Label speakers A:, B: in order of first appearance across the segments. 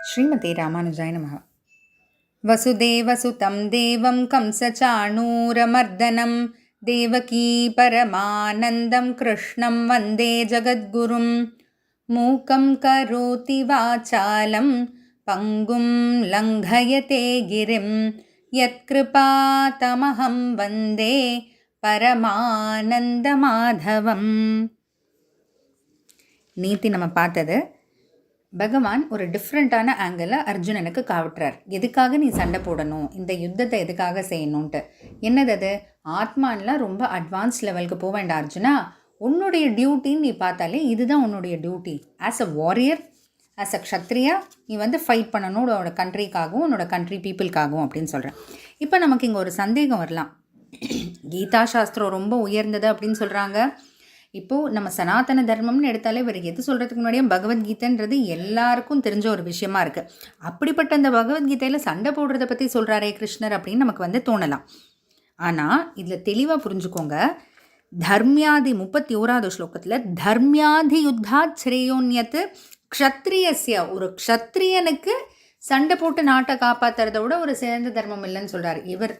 A: ஸ்ரீமதி ராமானுஜாய நமः. வசுதேவசுதம் தேவம் கம்சசாணூரமர்தனம் தேவகீ பரமானந்தம் கிருஷ்ணம் வந்தே ஜகத்குரும். மூகம் கரோதி வாசாலம் பங்கும் லங்கயதே கிரிம் யத்கிருபாதமஹம் வந்தே பரமானந்த மாதவம். நேத்தி நம்ம பார்த்தது பகவான் ஒரு டிஃப்ரெண்ட்டான ஆங்கிளில் அர்ஜுனனுக்கு காட்டுறார். எதுக்காக நீ சண்டை போடணும், இந்த யுத்தத்தை எதுக்காக செய்யணுன்ட்டு. என்னது அது? ஆத்மான்லாம் ரொம்ப அட்வான்ஸ் லெவலுக்கு போக வேண்டாம் அர்ஜுனா. உன்னுடைய டியூட்டின்னு நீ பார்த்தாலே இதுதான் உன்னுடைய duty. As a warrior, as a Kshatriya நீ ஃபைட் பண்ணணும் உன்னோட கண்ட்ரிக்காகவும் உன்னோட கண்ட்ரி பீப்புளுக்காகவும் அப்படின்னு சொல்கிறேன். இப்போ நமக்கு இங்கே ஒரு சந்தேகம் வரலாம். கீதா சாஸ்திரம் ரொம்ப உயர்ந்தது அப்படின்னு சொல்கிறாங்க. இப்போது நம்ம சனாதன தர்மம்னு எடுத்தாலே இவர் எது சொல்கிறதுக்கு முன்னாடியே பகவத்கீதைன்றது எல்லாருக்கும் தெரிஞ்ச ஒரு விஷயமா இருக்குது. அப்படிப்பட்ட அந்த பகவத்கீதையில் சண்டை போடுறதை பற்றி சொல்கிறாரே கிருஷ்ணர் அப்படின்னு நமக்கு தோணலாம். ஆனால் இதில் தெளிவாக புரிஞ்சுக்கோங்க. தர்மியாதி 31வது ஸ்லோகத்தில் தர்மியாதி யுத்தாத் ஸ்ரேயோன்யத்து க்ஷத்ரியஸ்ய, ஒரு க்ஷத்ரியனுக்கு சண்டை போட்டு நாட்டை காப்பாற்றுறத விட ஒரு சிறந்த தர்மம் இல்லைன்னு சொல்கிறார். இவர்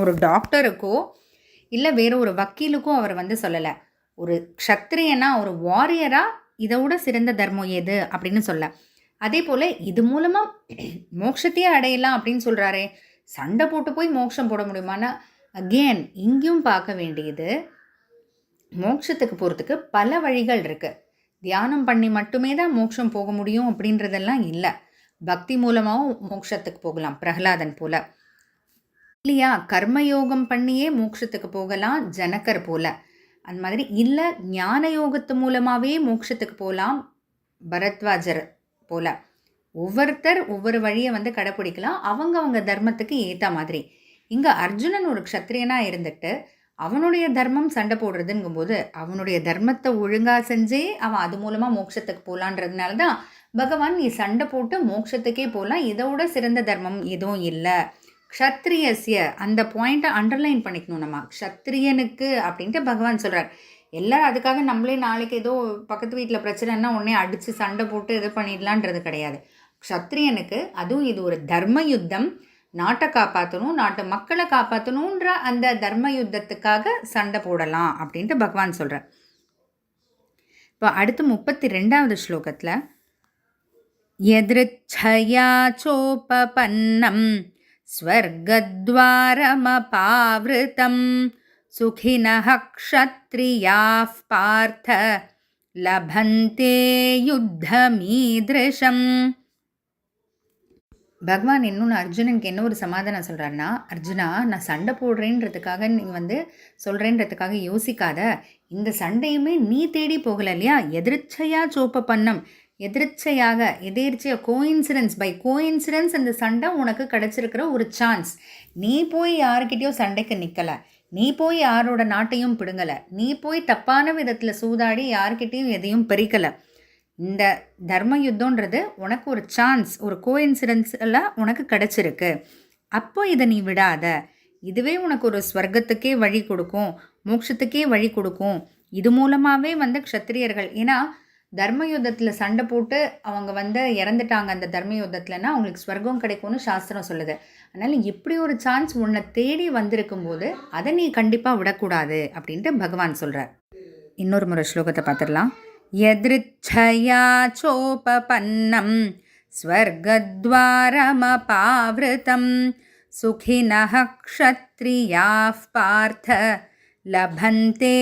A: ஒரு டாக்டருக்கோ இல்லை வேற ஒரு வக்கீலுக்கோ அவர் சொல்லலை. ஒரு க்ஷத்ரியனா, ஒரு வாரியராக இதை விட சிறந்த தர்மம் எது அப்படின்னு சொல்ல. அதே போல் இது மூலமாக மோட்சத்தையே அடையலாம் அப்படின்னு சொல்கிறாரே. சண்டை போட்டு போய் மோட்சம் போட முடியுமானா, அகெயின் இங்கேயும் பார்க்க வேண்டியது, மோட்சத்துக்கு போகிறதுக்கு பல வழிகள் இருக்குது. தியானம் பண்ணி மட்டுமே தான் மோட்சம் போக முடியும் அப்படின்றதெல்லாம் இல்லை. பக்தி மூலமாகவும் மோட்சத்துக்கு போகலாம், பிரகலாதன் போல இல்லையா. கர்மயோகம் பண்ணியே மோட்சத்துக்கு போகலாம், ஜனகர் போல. அந்த மாதிரி இல்லை, ஞான யோகத்து மூலமாகவே மோட்சத்துக்கு போகலாம், பரத்வாஜர் போல். ஒவ்வொருத்தர் ஒவ்வொரு வழியை கடைப்பிடிக்கலாம், அவங்க தர்மத்துக்கு ஏற்ற மாதிரி. இங்கே அர்ஜுனன் ஒரு க்ஷத்ரியனாக இருந்துட்டு அவனுடைய தர்மம் சண்டை போடுறதுங்கும்போது அவனுடைய தர்மத்தை ஒழுங்காக செஞ்சே அவன் அது மூலமாக மோட்சத்துக்கு போகலான்றதுனால தான் பகவான் நீ சண்டை போட்டு மோட்சத்துக்கே போகலாம், இதோட சிறந்த தர்மம் எதுவும் இல்லை. க்ஷத்ரியஸ்ய அந்த பாயிண்ட்டை அண்டர்லைன் பண்ணிக்கணும் நம்ம. க்ஷத்ரியனுக்கு அப்படின்ட்டு பகவான் சொல்கிறார். எல்லோரும் அதுக்காக நம்மளே நாளைக்கு ஏதோ பக்கத்து வீட்டில் பிரச்சனைன்னா உடனே அடித்து சண்டை போட்டு இது பண்ணிடலான்றது கிடையாது. க்ஷத்ரியனுக்கு அதுவும் இது ஒரு தர்ம யுத்தம், நாட்டை காப்பாற்றணும், நாட்டு மக்களை காப்பாற்றணுன்ற அந்த தர்ம யுத்தத்துக்காக சண்டை போடலாம் அப்படின்ட்டு பகவான் சொல்கிறார். இப்போ அடுத்து 32வது ஸ்லோகத்தில் யத்ருச்சயா சோபபன்னம் ஸ்வர்கத்வாரமபாவ்ருதம் சுகினஹ க்ஷத்ரியாः பார்த்த லபந்தே யுத்தமீத்ருஷம். பகவான் இன்னொன்று அர்ஜுனனுக்கு என்ன ஒரு சமாதானம் சொல்கிறாருன்னா, அர்ஜுனா நான் சண்டை போடுறேன்றதுக்காக நீ சொல்கிறேன்றதுக்காக யோசிக்காத. இந்த சண்டையுமே நீ தேடி போகலை இல்லையா. எதிர்ச்சையா சோப்ப பண்ணம், எதிர்ச்சையாக எதேர்ச்சியாக கோயின்சிடன்ஸ் பை கோயின்சிடன்ஸ் அந்த சண்டை உனக்கு கிடச்சிருக்கிற ஒரு சான்ஸ். நீ போய் யாருக்கிட்டேயோ சண்டைக்கு நிற்கலை, நீ போய் யாரோட நாட்டையும் பிடுங்கலை, நீ போய் தப்பான விதத்தில் சூதாடி யார்கிட்டையும் எதையும் பறிக்கலை. இந்த தர்ம யுத்தம்ன்றது உனக்கு ஒரு சான்ஸ், ஒரு கோயின்சிடன்ஸில் உனக்கு கிடச்சிருக்கு. அப்போ இதை நீ விடாத. இதுவே உனக்கு ஒரு ஸ்வர்க்கத்துக்கே வழி கொடுக்கும், மோட்சத்துக்கே வழி கொடுக்கும். இது மூலமாகவே க்ஷத்திரியர்கள், ஏன்னா தர்ம யுத்தத்தில் சண்டை போட்டு அவங்க இறந்துட்டாங்க அந்த தர்ம யுத்தத்தில்னா அவங்களுக்கு ஸ்வர்க்கம் கிடைக்கும்னு சாஸ்திரம் சொல்லுது. அதனால் இப்படி ஒரு சான்ஸ் உன்னை தேடி வந்திருக்கும்போது அதை நீ கண்டிப்பாக விடக்கூடாது அப்படின்ட்டு பகவான் சொல்கிறார். இன்னொரு முறை ஸ்லோகத்தை பார்த்துடலாம். யத்ருச்சயா சோபபன்னம் ஸ்வர்கத்வாரமபாவ்ருதம் சுகினஹ க்ஷத்ரியாः பார்த்த லபந்தே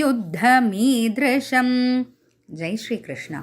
A: யுத்தமீத்ருஷம். ஜெய் ஸ்ரீ கிருஷ்ணா.